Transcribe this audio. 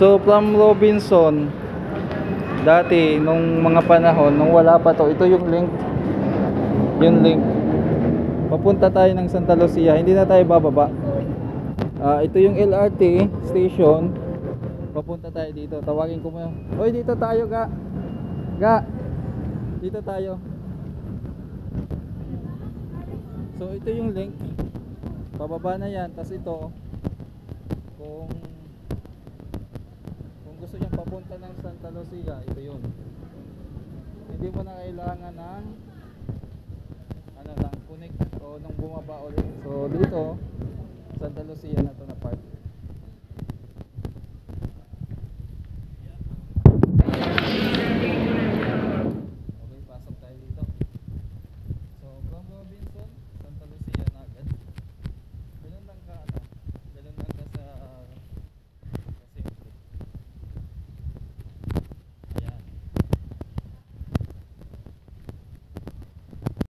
So from Robinson, dati nung mga panahon nung wala pa to, ito yung link. Yung link. Papunta tayo ng Santa Lucia, hindi na tayo bababa. Ito yung LRT station. Papunta tayo dito. Tawagin ko mo. Hoy, dito tayo, ga. Ga. Dito tayo. So ito yung link. Pababa na yan. Tapos ito, kung gusto nyo papunta ng Santa Lucia, ito yun. Hindi mo na kailangan ng ng connect o nang bumaba ulit. So dito, Santa Lucia na to na.